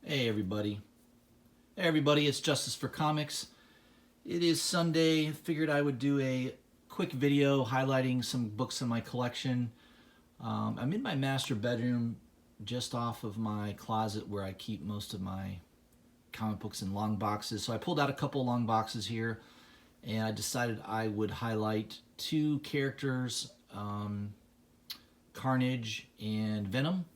Hey everybody. Hey everybody, it's Justice for Comics. It is Sunday. Figured I would do a quick video highlighting some books in my collection. I'm in my master bedroom just off of my closet where I keep most of my comic books in long boxes. So I pulled out a couple long boxes here and I decided I would highlight two characters, Carnage and Venom.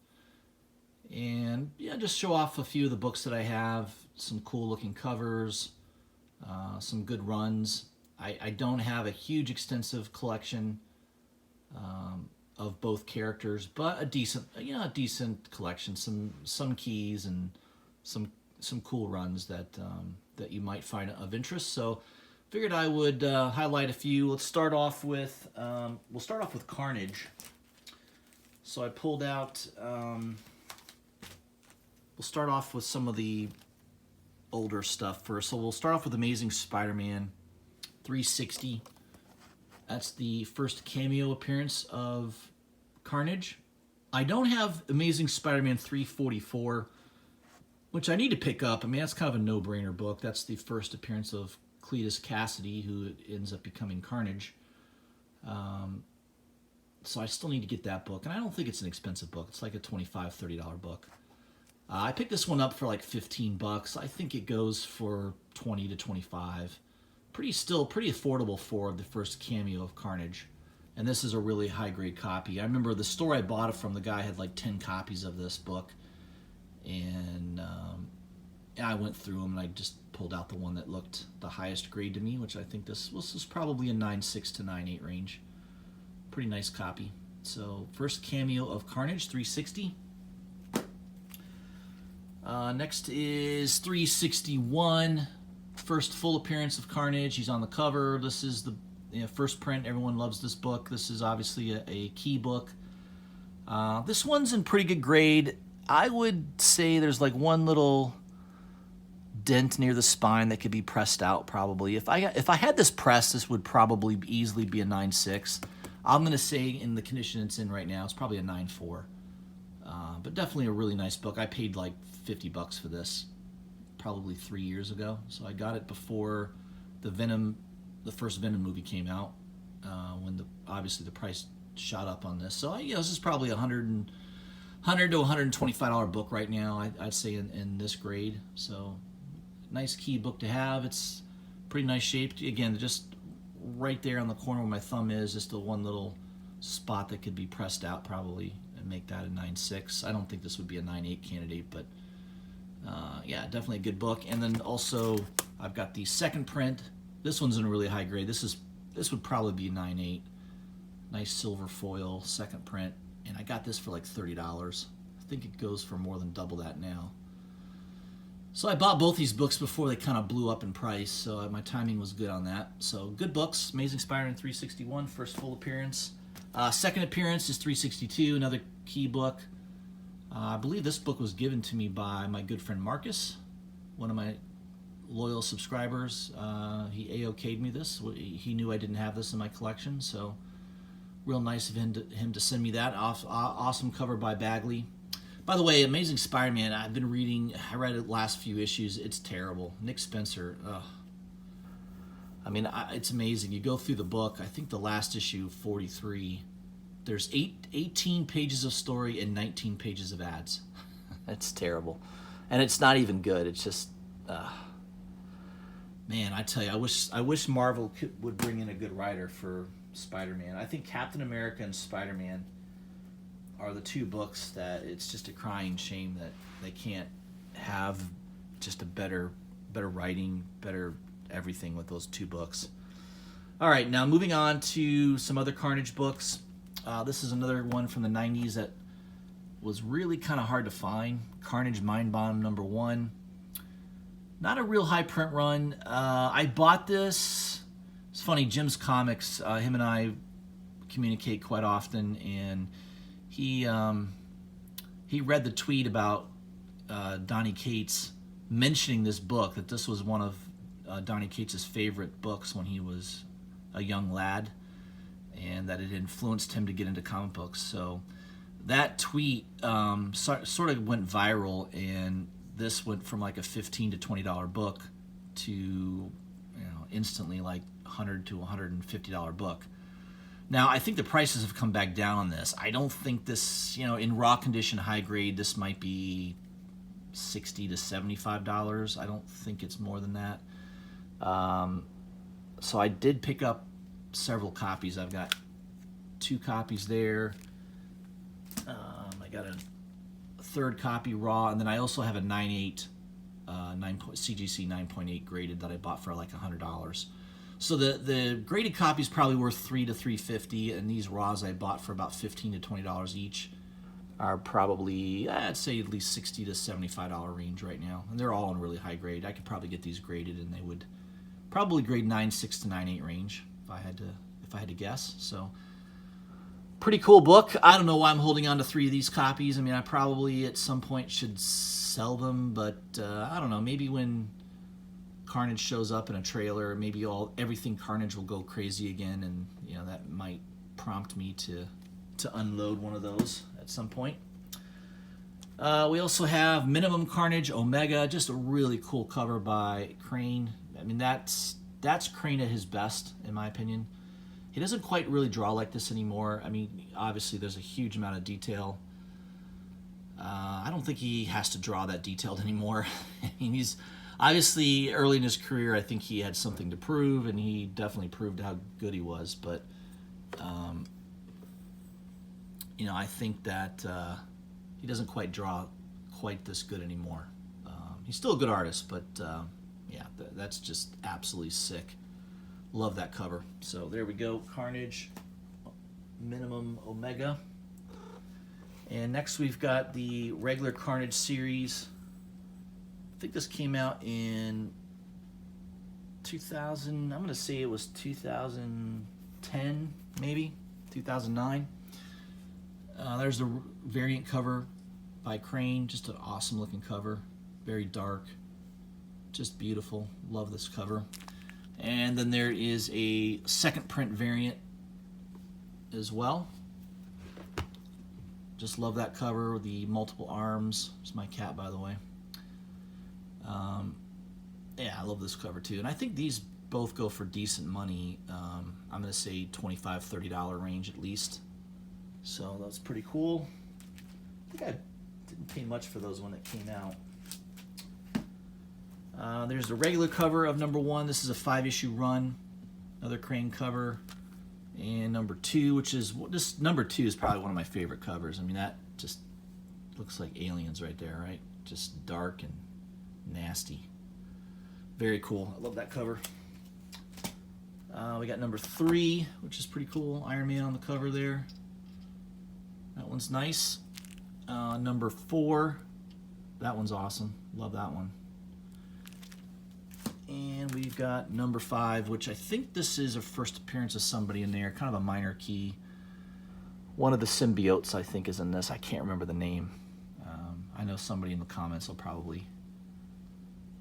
And yeah, just show off a few of the books that I have, some cool looking covers, some good runs. I don't have a huge extensive collection of both characters, but a decent collection. Some keys and some cool runs that you might find of interest. So figured I would highlight a few. Let's start off with we'll start off with Carnage. So I pulled out. We'll start off with some of the older stuff first. So we'll start off with Amazing Spider-Man 360. That's the first cameo appearance of Carnage. I don't have Amazing Spider-Man 344, which I need to pick up. I mean, that's kind of a no-brainer book. That's the first appearance of Cletus Cassidy, who ends up becoming Carnage. So I still need to get that book. And I don't think it's an expensive book. It's like a $25, $30 book. I picked this one up for like 15 bucks. I think it goes for 20 to 25. Pretty affordable for the first cameo of Carnage. And this is a really high grade copy. I remember the store I bought it from, the guy had like 10 copies of this book. And I went through them and I just pulled out the one that looked the highest grade to me, which I think this was probably a 9.6 to 9.8 range. Pretty nice copy. So first cameo of Carnage, 360. Next is 361, first full appearance of Carnage. He's on the cover. This is the first print. Everyone loves this book. This is obviously a key book. This one's in pretty good grade. I would say there's like one little dent near the spine that could be pressed out probably. If I had this pressed, this would probably easily be a 9.6. I'm going to say in the condition it's in right now, it's probably a 9.4. But definitely a really nice book. I paid like 50 bucks for this probably 3 years ago. So I got it before the first Venom movie came out, when obviously the price shot up on this. So this is probably a $100 to $125 book right now, I'd say in this grade. So nice key book to have. It's pretty nice shaped. Again, just right there on the corner where my thumb is, just the one little spot that could be pressed out probably and make that a 9.6. I don't think this would be a 9.8 candidate, but yeah, definitely a good book. And then also I've got the second print. This one's in a really high grade. This would probably be 9.8. Nice silver foil second print, and I got this for like $30. I think it goes for more than double that now. So I bought both these books before they kind of blew up in price, so my timing was good on that. So good books. Amazing Spider-Man 361, first full appearance. Second appearance is 362, another key book. I believe this book was given to me by my good friend Marcus, one of my loyal subscribers. He A-okayed me this. He knew I didn't have this in my collection, so real nice of him to send me that. Awesome cover by Bagley. By the way, Amazing Spider-Man, I read the last few issues. It's terrible. Nick Spencer, ugh. I mean, it's amazing. You go through the book, I think the last issue, 43, there's 18 pages of story and 19 pages of ads. That's terrible. And it's not even good. It's just, man, I tell you, I wish Marvel would bring in a good writer for Spider-Man. I think Captain America and Spider-Man are the two books that it's just a crying shame that they can't have just a better writing, better everything with those two books. All right, now moving on to some other Carnage books. This is another one from the 90s that was really kind of hard to find. Carnage Mind Bomb #1. Not a real high print run. I bought this. It's funny, Jim's Comics, him and I communicate quite often, and he read the tweet about Donny Cates mentioning this book, that this was one of Donny Cates' favorite books when he was a young lad, and that it influenced him to get into comic books. So that tweet sort of went viral, and this went from like a $15 to $20 book to instantly like $100 to $150 book. Now, I think the prices have come back down on this. I don't think this, in raw condition, high grade, this might be $60 to $75. I don't think it's more than that. So I did pick up several copies. I've got 2 copies there. I got a third copy raw, and then I also have a 9.8 CGC 9.8 graded that I bought for like $100. So the graded copy is probably worth $300 to $350, and these raws I bought for about $15 to $20 each are probably, I'd say, at least $60 to $75 range right now, and they're all in really high grade. I could probably get these graded, and they would probably grade 9.6 to 9.8 range if I had to guess. So pretty cool book. I don't know why I'm holding on to 3 of these copies. I mean, I probably at some point should sell them, but I don't know. Maybe when Carnage shows up in a trailer, maybe everything Carnage will go crazy again, and that might prompt me to unload one of those at some point. We also have Minimum Carnage Omega, just a really cool cover by Crane. I mean, that's Crane at his best, in my opinion. He doesn't quite really draw like this anymore. I mean, obviously there's a huge amount of detail. I don't think he has to draw that detailed anymore. I mean, he's obviously early in his career, I think he had something to prove, and he definitely proved how good he was. But, I think that he doesn't quite draw quite this good anymore. He's still a good artist, but yeah, that's just absolutely sick. Love that cover. So there we go, Carnage Minimum Omega. And next we've got the regular Carnage series. I think this came out in 2000, I'm going to say it was 2010, maybe, 2009. There's the variant cover by Crane, just an awesome looking cover, very dark, just beautiful. Love this cover. And then there is a second print variant as well. Just love that cover, the multiple arms. It's my cat, by the way. Yeah, I love this cover too. And I think these both go for decent money. I'm going to say $25, $30 range at least. So that's pretty cool. I think I didn't pay much for those when it came out. There's the regular cover of number 1. This is a 5-issue run. Another Crane cover. And number 2, which is, this number 2 is probably one of my favorite covers. I mean, that just looks like aliens right there, right? Just dark and nasty. Very cool. I love that cover. We got number 3, which is pretty cool. Iron Man on the cover there. That one's nice. Number 4. That one's awesome. Love that one. And we've got number 5, which I think this is a first appearance of somebody in there, kind of a minor key. One of the symbiotes, I think, is in this. I can't remember the name. I know somebody in the comments will probably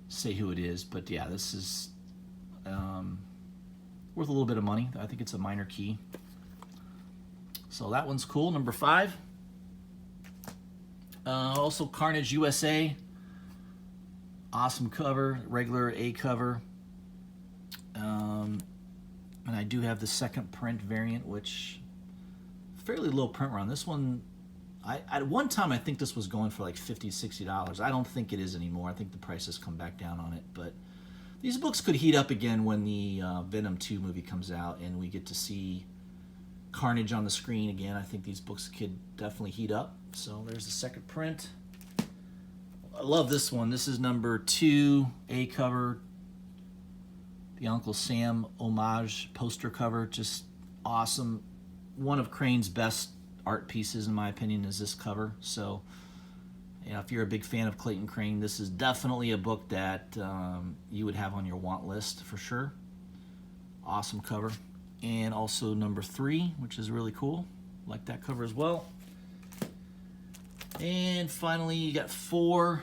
say who it is, but yeah, this is worth a little bit of money. I think it's a minor key. So that one's cool. Number 5. Also Carnage USA. Awesome cover, regular A cover. And I do have the second print variant, which fairly low print run. This one, at one time I think this was going for like $50, $60. I don't think it is anymore. I think the price has come back down on it. But these books could heat up again when the Venom 2 movie comes out and we get to see Carnage on the screen again. I think these books could definitely heat up. So there's the second print. I love this one. This is number 2, A cover. The Uncle Sam homage poster cover. Just awesome. One of Crane's best art pieces, in my opinion, is this cover. So, if you're a big fan of Clayton Crane, this is definitely a book that you would have on your want list for sure. Awesome cover. And also number 3, which is really cool. Like that cover as well. And finally, you got 4,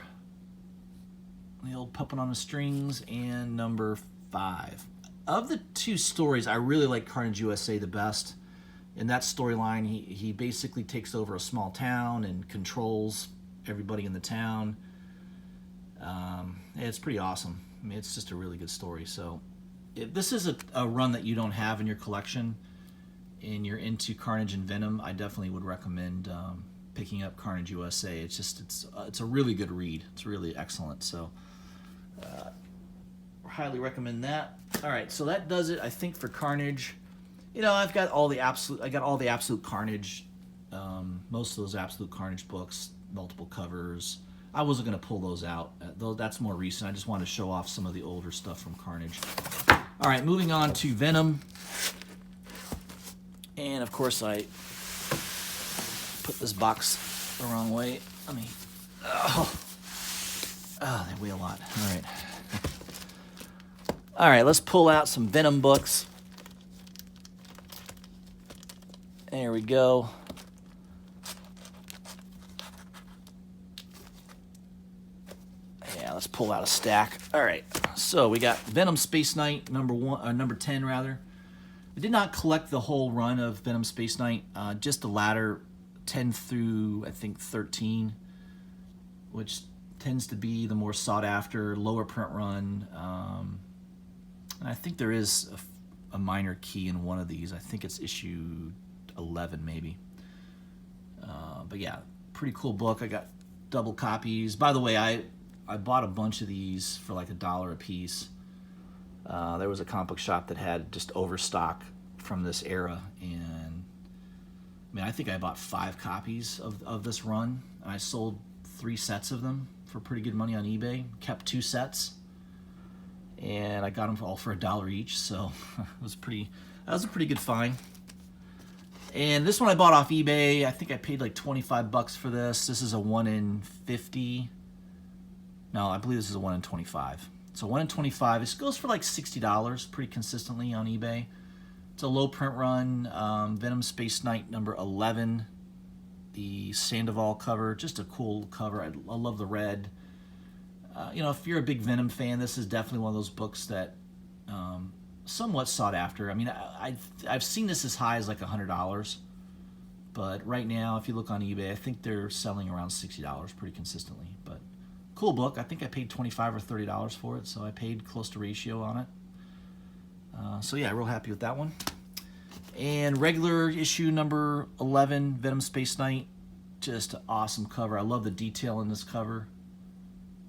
the old Puppet on the Strings, and number 5. Of the 2 stories, I really like Carnage USA the best. In that storyline, he basically takes over a small town and controls everybody in the town. it's pretty awesome. I mean, it's just a really good story. So if this is a run that you don't have in your collection and you're into Carnage and Venom, I definitely would recommend picking up Carnage USA. It's a really good read. It's really excellent. So highly recommend that. All right, so that does it, I think, for Carnage. You know, I got all the Absolute Carnage, most of those Absolute Carnage books, multiple covers. I wasn't going to pull those out, though that's more recent. I just wanted to show off some of the older stuff from Carnage. All right, moving on to Venom. And, of course, I put this box the wrong way. Let me... Oh, they weigh a lot. All right. All right, let's pull out some Venom books. There we go. Yeah, let's pull out a stack. All right, so we got Venom Space Knight, number 10 rather. I did not collect the whole run of Venom Space Knight, just the latter 10 through, I think, 13, which tends to be the more sought after, lower print run. And I think there is a minor key in one of these. I think it's issue 11 maybe. But yeah, pretty cool book. I got double copies. By the way, I bought a bunch of these for like $1 a piece. There was a comic book shop that had just overstock from this era, and I mean, I think I bought 5 copies of this run, and I sold 3 sets of them for pretty good money on eBay. Kept 2 sets, and I got them all for $1 each, so that was a pretty good find. And this one I bought off eBay. I think I paid like 25 bucks for this. This is a 1 in 50. No, I believe this is a 1 in 25. So 1 in 25. This goes for like $60 pretty consistently on eBay. It's a low print run. Venom Space Knight number 11. The Sandoval cover, just a cool cover. I love the red. You know, if you're a big Venom fan, this is definitely one of those books that somewhat sought after. I mean, I've seen this as high as like $100, but right now, if you look on eBay, I think they're selling around $60 pretty consistently. But cool book. I think I paid $25 or $30 for it, so I paid close to ratio on it. So yeah, real happy with that one. And regular issue number 11, Venom Space Knight, just an awesome cover. I love the detail in this cover.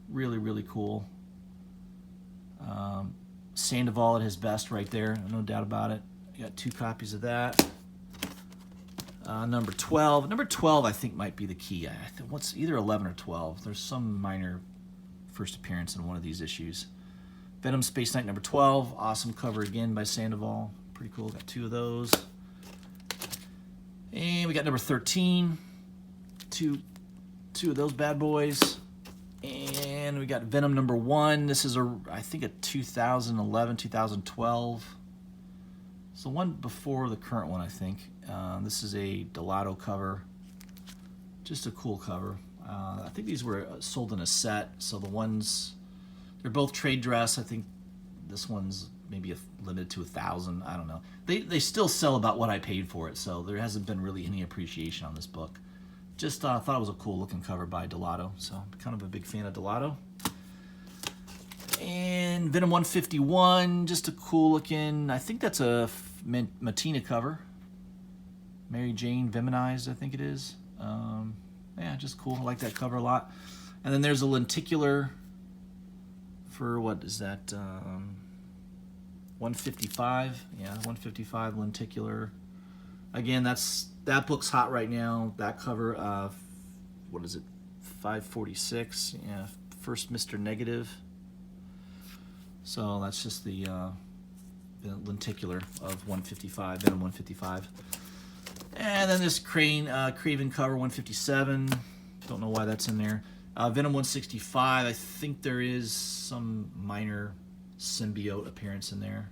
Really, really cool. Sandoval at his best right there, no doubt about it. I got 2 copies of that. Number 12. Number 12, I think, might be the key. I think what's either 11 or 12. There's some minor first appearance in one of these issues. Venom Space Knight number 12. Awesome cover again by Sandoval. Pretty cool. Got 2 of those. And we got number 13. Two of those bad boys. And we got Venom number 1. This is I think a 2011, 2012. It's the one before the current one, I think. This is a Delato cover. Just a cool cover. I think these were sold in a set, so the ones, they're both trade dress. I think this one's maybe limited to 1,000. I don't know. They still sell about what I paid for it, so there hasn't been really any appreciation on this book. Just thought it was a cool looking cover by Delato, so I'm kind of a big fan of Delato. And Venom 151, just a cool looking, I think that's a Matina cover. Mary Jane Venomized, I think it is. Yeah, just cool. I like that cover a lot. And then there's a lenticular for, what is that? 155. Yeah, 155 lenticular. Again, that book's hot right now. That cover, what is it? 546. Yeah, first Mr. Negative. So that's just the lenticular of 155, Venom 155. And then this Craven cover, 157. Don't know why that's in there. Venom 165. I think there is some minor symbiote appearance in there.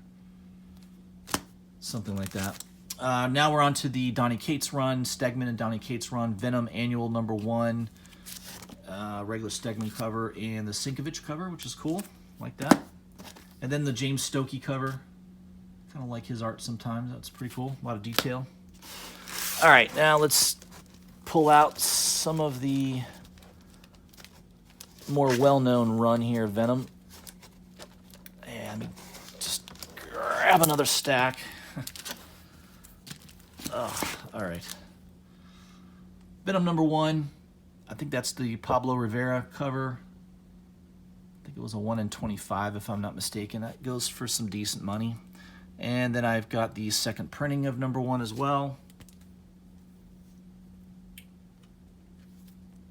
Something like that. Now we're on to the Donny Cates run, Stegman and Donny Cates run, Venom Annual number 1, regular Stegman cover, and the Sienkiewicz cover, which is cool. Like that. And then the James Stokey cover. Kind of like his art sometimes. That's pretty cool. A lot of detail. All right, now let's pull out some of the more well-known run here, Venom. And let me just grab another stack. Oh, all right. Venom #1. I think that's the Pablo Rivera cover. I think it was a 1 in 25, if I'm not mistaken. That goes for some decent money. And then I've got the second printing of #1 as well.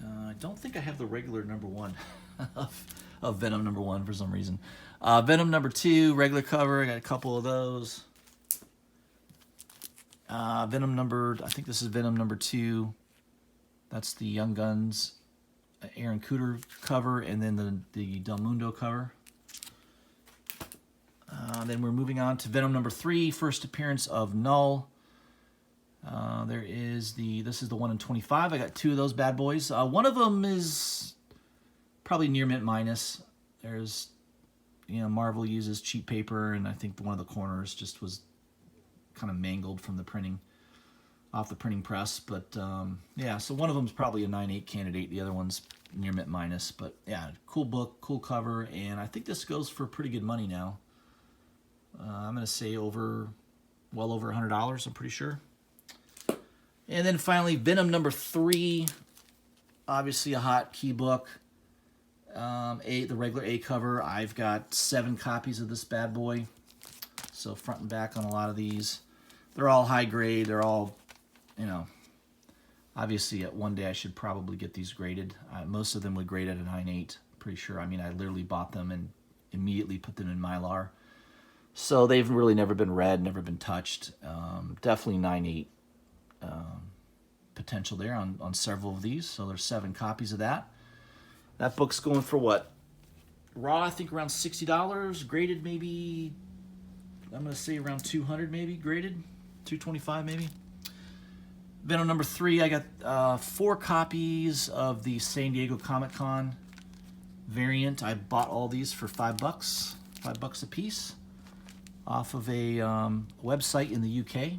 I don't think I have the regular #1 of Venom #1 for some reason. Venom #2, regular cover. I got a couple of those. I think this is Venom #2. That's the Young Guns Aaron Cooter cover, and then the Del Mundo cover. Then we're moving on to Venom #3, first appearance of Null. This is the 1 in 25. I got 2 of those bad boys. One of them is probably near mint minus. There's, Marvel uses cheap paper, and I think one of the corners just was kind of mangled from the printing, off the printing press. But yeah, so one of them's probably a 9.8 candidate. The other one's near mint minus. But yeah, cool book, cool cover, and I think this goes for pretty good money now. I'm going to say well over $100, I'm pretty sure. And then finally, Venom #3, obviously a hot key book. The regular A cover. I've got 7 copies of this bad boy. So front and back on a lot of these. They're all high grade. They're all, obviously one day I should probably get these graded. Most of them would grade at a 9.8, pretty sure. I mean, I literally bought them and immediately put them in Mylar. So they've really never been read, never been touched. Definitely 9.8 potential there on several of these. So there's 7 copies of that. That book's going for what? Raw, I think around $60. Graded maybe, I'm going to say around $200 maybe, graded. $225 maybe. Venom #3, I got 4 copies of the San Diego Comic-Con variant. I bought all these for $5. $5 a piece. Off of a website in the UK.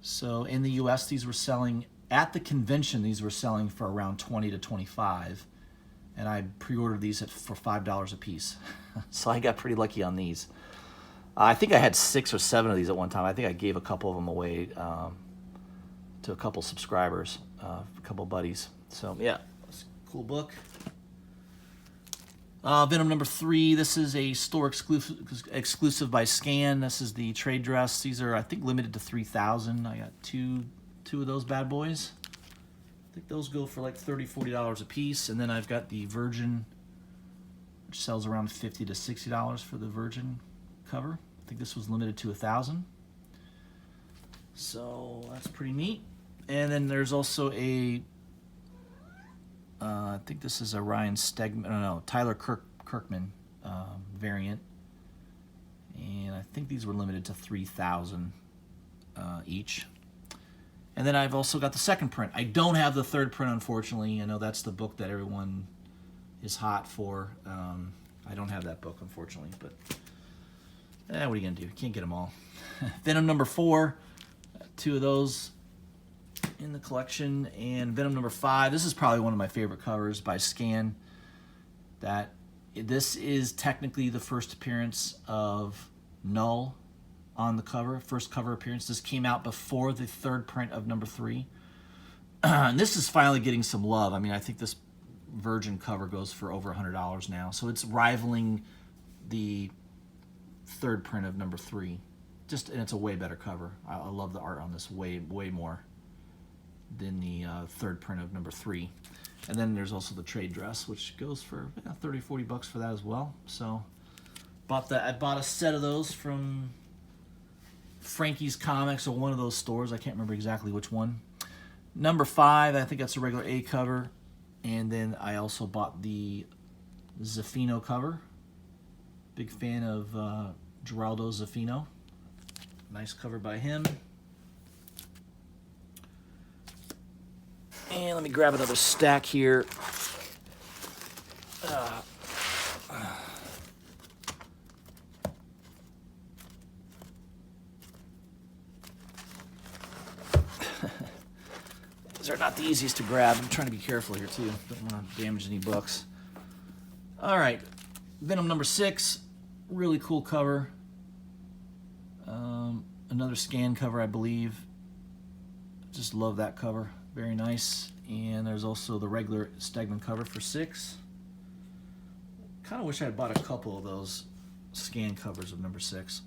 So in the US, these were selling, at the convention, these were selling for around $20 to $25. And I pre-ordered these for $5 a piece. So I got pretty lucky on these. I think I had 6 or 7 of these at one time. I think I gave a couple of them away to a couple subscribers, a couple buddies. So yeah, it's a cool book. Venom #3, this is a store exclusive by Scan. This is the trade dress. These are, I think, limited to 3,000. I got two of those bad boys. I think those go for like $30, $40 a piece. And then I've got the Virgin, which sells around $50 to $60 for the Virgin cover. I think this was limited to 1,000. So that's pretty neat. And then there's also a I think this is a Ryan Stegman, Tyler Kirkman variant. And I think these were limited to 3,000 each. And then I've also got the second print. I don't have the third print, unfortunately. I know that's the book that everyone is hot for. I don't have that book, unfortunately. But what are you going to do? Can't get them all. Venom #4, 2 of those in the collection. And Venom #5, this is probably one of my favorite covers by Scan. This is technically the first appearance of Null on the cover, first cover appearance. This came out before the third print of #3. And this is finally getting some love. I mean, I think this Virgin cover goes for over $100 now. So it's rivaling the third print of #3. And it's a way better cover. I love the art on this way more than the third print of #3. And then there's also the trade dress, which goes for $30, $40 for that as well. So I bought a set of those from Frankie's Comics or one of those stores. I can't remember exactly which one. #5, I think that's a regular A cover. And then I also bought the Zaffino cover. Big fan of Geraldo Zaffino. Nice cover by him. And let me grab another stack here. These are not the easiest to grab. I'm trying to be careful here too. Don't want to damage any books. All right, Venom number 6, really cool cover. Another scan cover, I believe. Just love that cover, very nice. And there's also the regular Stegman cover for 6. Kind of wish I had bought a couple of those scan covers of number 6.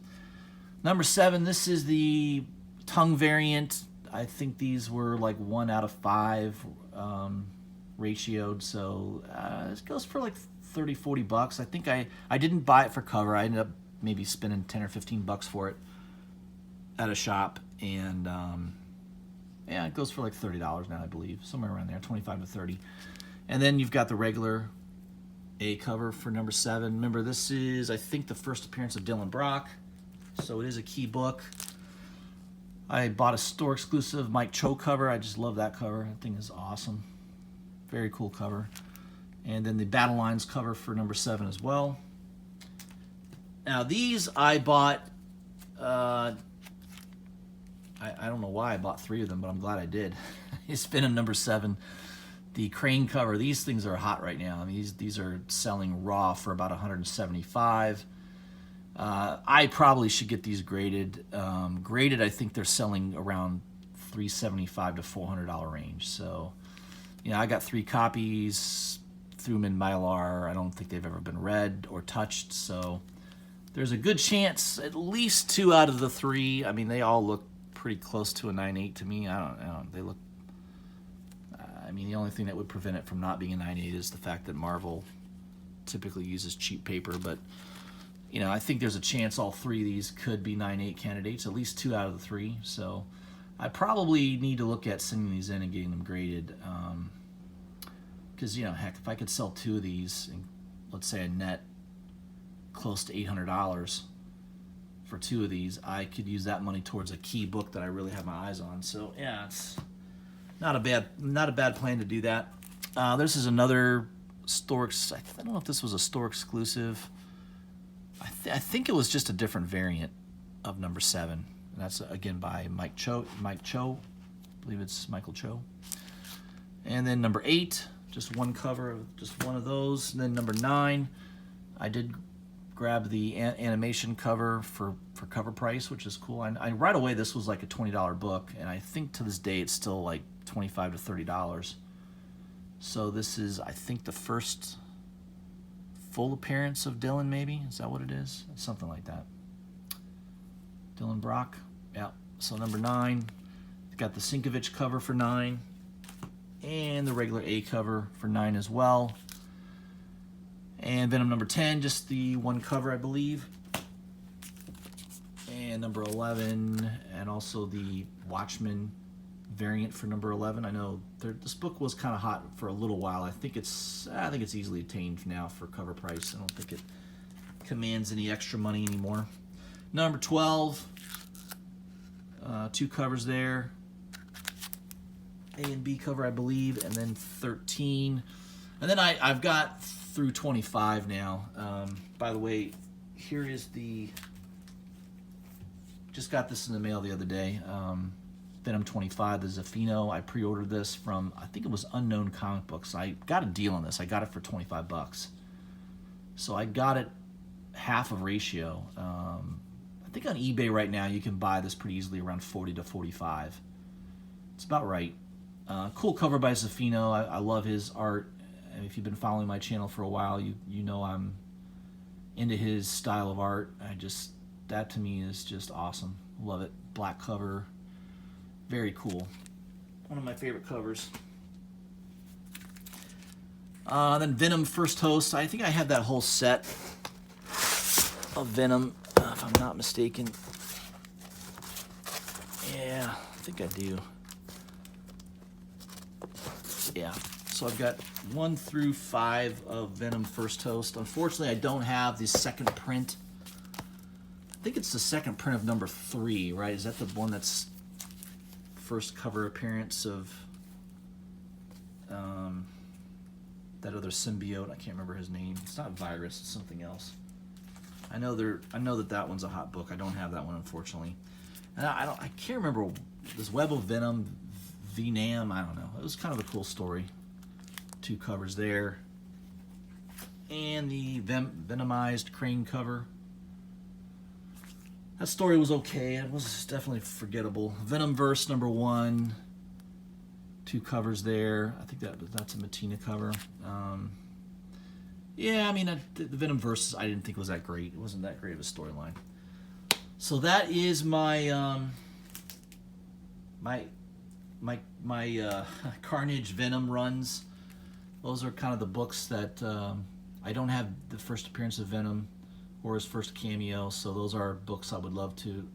Number 7, this is the tongue variant. I think these were like 1 out of 5 ratioed, so this goes for like 30, 40 bucks. I think I didn't buy it for cover. I ended up maybe spending 10 or 15 bucks for it at a shop, and yeah, it goes for like $30 now, I believe, somewhere around there, 25 to 30. And then you've got the regular A cover for number 7. Remember, this is, I think, the first appearance of Dylan Brock, so it is a key book. I bought a store exclusive Mike Cho cover. I just love that cover. That thing is awesome. Very cool cover. And then the Battle Lines cover for number 7 as well. Now these I bought, I don't know why I bought 3 of them, but I'm glad I did. It's Venom number 7. The Crane cover, these things are hot right now. I mean, these are selling raw for about $175. I probably should get these graded. Graded, I think they're selling around $375 to $400 range. So, you know, I got 3 copies, threw them in Mylar. I don't think they've ever been read or touched. So there's a good chance at least 2 out of the 3. I mean, they all look pretty close to a 9.8 to me. I don't. They look. I mean, the only thing that would prevent it from not being a 9.8 is the fact that Marvel typically uses cheap paper, but. You know, I think there's a chance all 3 of these could be 9.8 candidates, at least 2 out of the 3. So I probably need to look at sending these in and getting them graded. Because, you know, heck, if I could sell 2 of these, and let's say a net close to $800 for 2 of these, I could use that money towards a key book that I really have my eyes on. So yeah, it's not a bad plan to do that. This is another store. I don't know if this was a store exclusive. I think it was just a different variant of number 7. And that's, again, by Mike Cho. I believe it's Michael Cho. And then number 8, just one cover of just one of those. And then number 9, I did grab the animation cover for cover price, which is cool. I right away, this was like a $20 book, and I think to this day it's still like $25 to $30. So this is, I think, the first full appearance of Dylan, maybe? Is that what it is? Something like that. Dylan Brock. Yeah. So number 9. Got the Sinkovich cover for 9. And the regular A cover for 9 as well. And Venom number 10, just the one cover, I believe. And number 11, and also the Watchmen variant for number 11. I know this book was kind of hot for a little while. I think it's easily attained now for cover price. I don't think it commands any extra money anymore. Number 12, 2 covers there. A and B cover, I believe, and then 13. And then I've got through 25 now. By the way, here is the, just got this in the mail the other day. Venom 25, the Zafino. I pre-ordered this from, I think it was Unknown Comic Books. I got a deal on this. I got it for 25 bucks. So I got it half of ratio. I think on eBay right now you can buy this pretty easily around 40 to 45. It's about right. Cool cover by Zafino. I love his art. And if you've been following my channel for a while, you know I'm into his style of art. That to me is just awesome. Love it. Black cover. Very cool. One of my favorite covers. Then Venom First Host. I think I have that whole set of Venom, if I'm not mistaken. Yeah, I think I do. Yeah. So I've got 1 through 5 of Venom First Host. Unfortunately, I don't have the second print. I think it's the second print of number 3, right? Is that the one that's first cover appearance of that other symbiote? I can't remember his name. It's not Virus. It's something else. I know that one's a hot book. I don't have that one, unfortunately. And I can't remember this Web of Venom, Venom, I don't know. It was kind of a cool story. 2 covers there. And the Venomized Crane cover. That story was okay. It was definitely forgettable. Venomverse #1. 2 covers there. I think that's a Matina cover. Yeah, I mean, the Venomverse I didn't think was that great. It wasn't that great of a storyline. So that is my my Carnage Venom runs. Those are kind of the books that I don't have the first appearance of Venom or his first cameo, so those are books I would love to.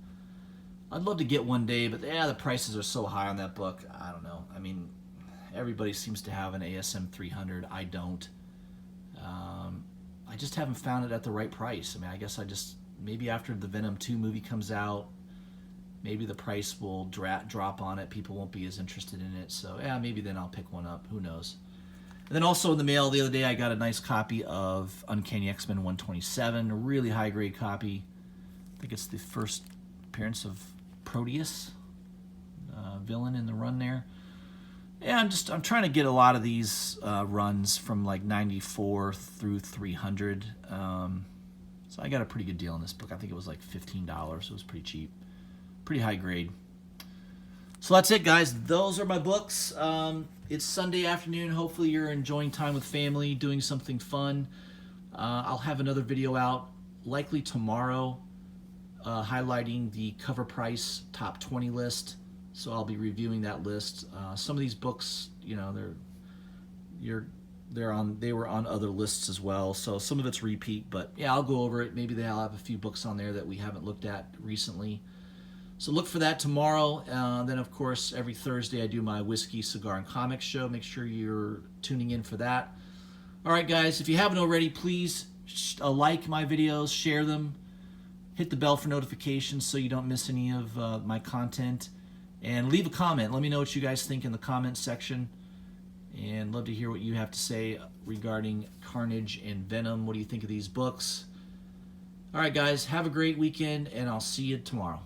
I'd love to get one day, but yeah, the prices are so high on that book. I don't know. I mean, everybody seems to have an ASM 300. I don't. I just haven't found it at the right price. I mean, I guess maybe after the Venom 2 movie comes out, maybe the price will drop on it. People won't be as interested in it. So yeah, maybe then I'll pick one up. Who knows? And then also in the mail the other day, I got a nice copy of Uncanny X-Men 127, a really high-grade copy. I think it's the first appearance of Proteus, villain in the run there. Yeah, I'm trying to get a lot of these runs from like 94 through 300. So I got a pretty good deal on this book. I think it was like $15. So it was pretty cheap, pretty high grade. So that's it, guys. Those are my books. It's Sunday afternoon. Hopefully you're enjoying time with family, doing something fun. I'll have another video out likely tomorrow highlighting the cover price top 20 list. So I'll be reviewing that list. Some of these books, you know, they were on other lists as well. So some of it's repeat, but yeah, I'll go over it. Maybe they'll have a few books on there that we haven't looked at recently. So look for that tomorrow. Then, of course, every Thursday I do my Whiskey, Cigar, and Comics show. Make sure you're tuning in for that. All right, guys, if you haven't already, please like my videos, share them, hit the bell for notifications so you don't miss any of my content, and leave a comment. Let me know what you guys think in the comment section, and love to hear what you have to say regarding Carnage and Venom. What do you think of these books? All right, guys, have a great weekend, and I'll see you tomorrow.